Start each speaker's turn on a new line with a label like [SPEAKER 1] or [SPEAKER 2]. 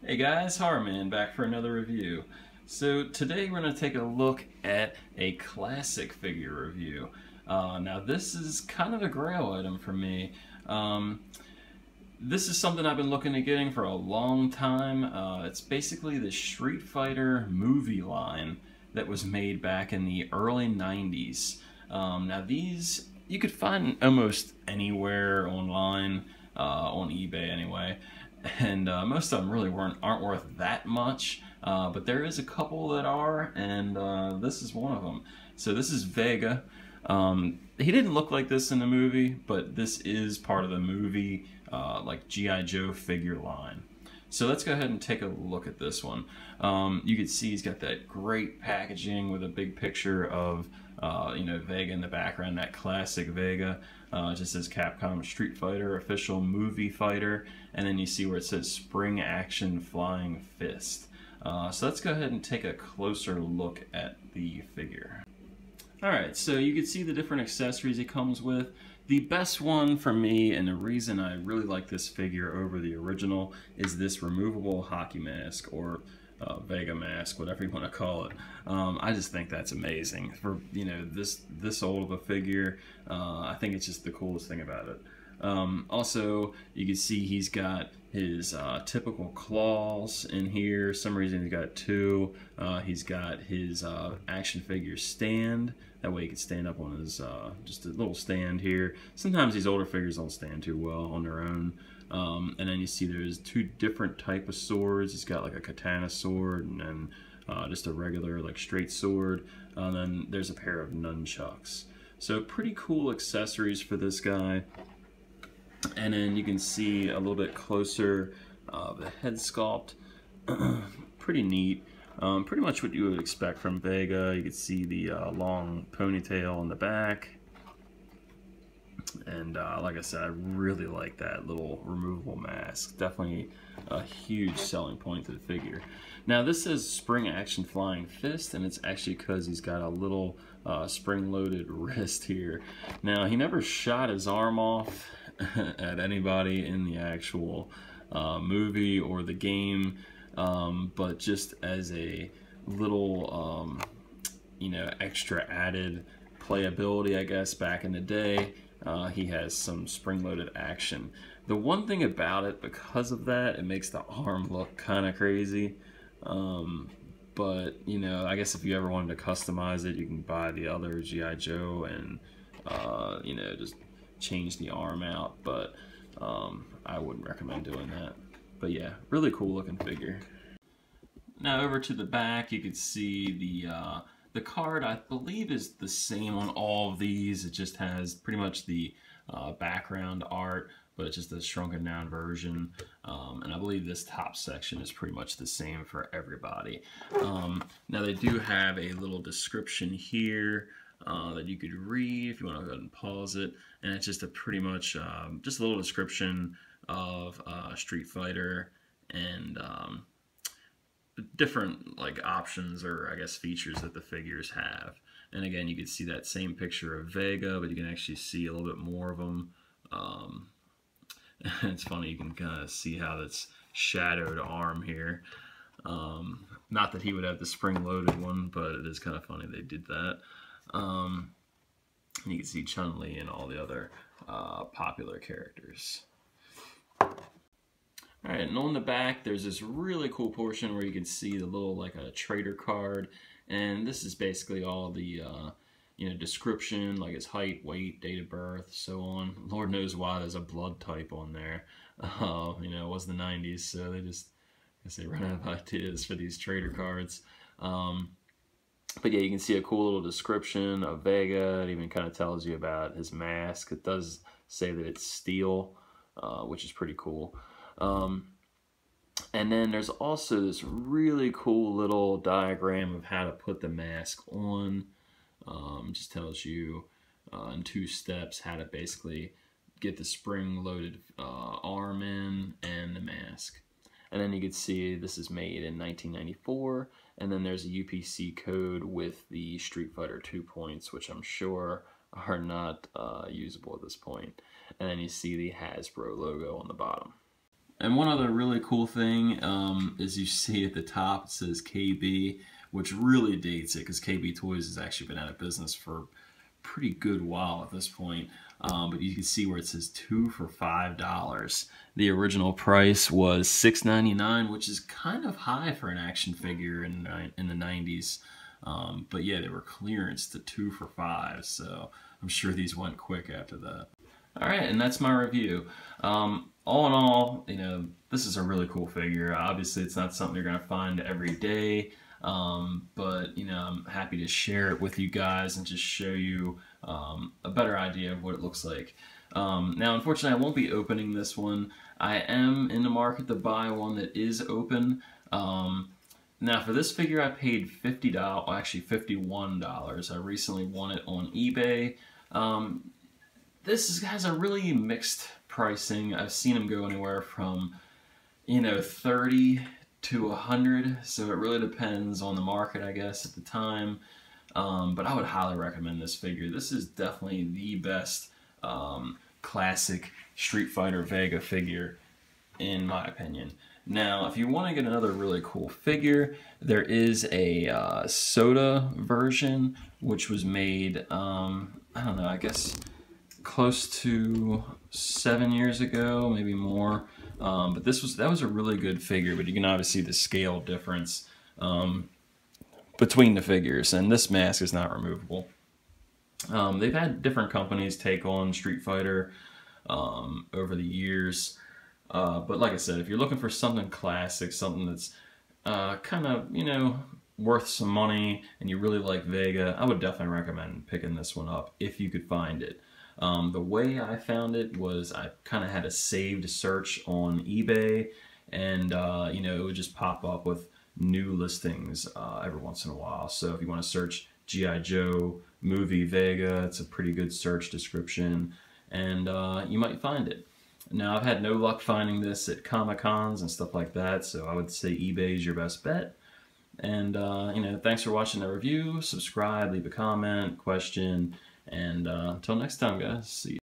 [SPEAKER 1] Hey guys, Harman back for another review. So today we're going to take a look at a classic figure review. Now this is kind of a grail item for me. This is something I've been looking at getting for a long time. It's basically the Street Fighter movie line that was made back in the early 90s. Now these you could find almost anywhere online, on eBay anyway. And most of them really aren't worth that much, but there is a couple that are, and this is one of them. So this is Vega. He didn't look like this in the movie, but this is part of the movie, like G.I. Joe figure line. So let's go ahead and take a look at this one. You can see he's got that great packaging with a big picture of Vega in the background, that classic Vega. It just says Capcom Street Fighter Official Movie Fighter, and then you see where it says Spring Action Flying Fist. So let's go ahead and take a closer look at the figure. Alright, so you can see the different accessories it comes with. The best one for me, and the reason I really like this figure over the original, is this removable hockey mask, or Vega mask, whatever you want to call it. I just think that's amazing for this old of a figure. I think it's just the coolest thing about it. Also, you can see he's got his typical claws in here. For some reason he's got two. He's got his action figure stand. That way he can stand up on his just a little stand here. Sometimes these older figures don't stand too well on their own. And then you see there's two different type of swords. He's got like a katana sword and then just a regular like straight sword. And then there's a pair of nunchucks. So pretty cool accessories for this guy. And then you can see a little bit closer the head sculpt. Pretty neat. Pretty much what you would expect from Vega. You can see the long ponytail in the back. And like I said, I really like that little removable mask. Definitely a huge selling point to the figure. Now this says Spring Action Flying Fist, and it's actually because he's got a little spring-loaded wrist here. Now he never shot his arm off at anybody in the actual movie or the game, but just as a little extra added playability, I guess, back in the day. He has some spring-loaded action. The one thing about it, because of that, it makes the arm look kind of crazy. But, I guess if you ever wanted to customize it, you can buy the other G.I. Joe and, just change the arm out. But I wouldn't recommend doing that. But yeah, really cool looking figure. Now over to the back, you can see the card, I believe, is the same on all of these. It just has pretty much the background art, but it's just a shrunken down version. And I believe this top section is pretty much the same for everybody. Now they do have a little description here that you could read if you want to go ahead and pause it. And it's just a pretty much just a little description of Street Fighter and different like options or I guess features that the figures have. And again, you can see that same picture of Vega, but you can actually see a little bit more of them. It's funny, you can kind of see how that's shadowed arm here. Not that he would have the spring-loaded one, but it is kind of funny they did that. And you can see Chun-Li and all the other popular characters. Alright, and on the back there's this really cool portion where you can see the little like a trader card, and this is basically all the description, like his height, weight, date of birth, so on. Lord knows why there's a blood type on there. It was the 90s, so they just, I guess they run out of ideas for these trader cards. But yeah, you can see a cool little description of Vega. It even kind of tells you about his mask. It does say that it's steel, which is pretty cool. And then there's also this really cool little diagram of how to put the mask on. Just tells you in 2 steps how to basically get the spring-loaded arm in and the mask. And then you can see this is made in 1994, and then there's a UPC code with the Street Fighter 2 points, which I'm sure are not usable at this point. And then you see the Hasbro logo on the bottom. And one other really cool thing is you see at the top it says KB, which really dates it because KB Toys has actually been out of business for a pretty good while at this point. But you can see where it says 2 for $5. The original price was $6.99, which is kind of high for an action figure in the 90s. But yeah, they were clearance to 2 for $5, so I'm sure these went quick after that. Alright, and that's my review. All in all, you know, this is a really cool figure. Obviously, it's not something you're going to find every day, but, you know, I'm happy to share it with you guys and just show you a better idea of what it looks like. Now, unfortunately, I won't be opening this one. I am in the market to buy one that is open. Now, for this figure, I paid $50, well, actually $51. I recently won it on eBay. This has a really mixed pricing. I've seen them go anywhere from, you know, 30 to 100, so it really depends on the market, I guess, at the time. But I would highly recommend this figure. This is definitely the best classic Street Fighter Vega figure, in my opinion. Now, if you want to get another really cool figure, there is a soda version, which was made, I don't know, I guess close to 7 years ago, maybe more. But that was a really good figure, but you can obviously see the scale difference between the figures, and this mask is not removable. They've had different companies take on Street Fighter over the years. But like I said, if you're looking for something classic, something that's kind of, you know, worth some money, and you really like Vega, I would definitely recommend picking this one up if you could find it. The way I found it was I kind of had a saved search on eBay, and you know, it would just pop up with new listings every once in a while. So if you want to search G.I. Joe movie Vega, it's a pretty good search description, and you might find it. Now, I've had no luck finding this at Comic-Cons and stuff like that, so I would say eBay is your best bet. And, you know, thanks for watching the review. Subscribe, leave a comment, question, and until next time, guys, see you.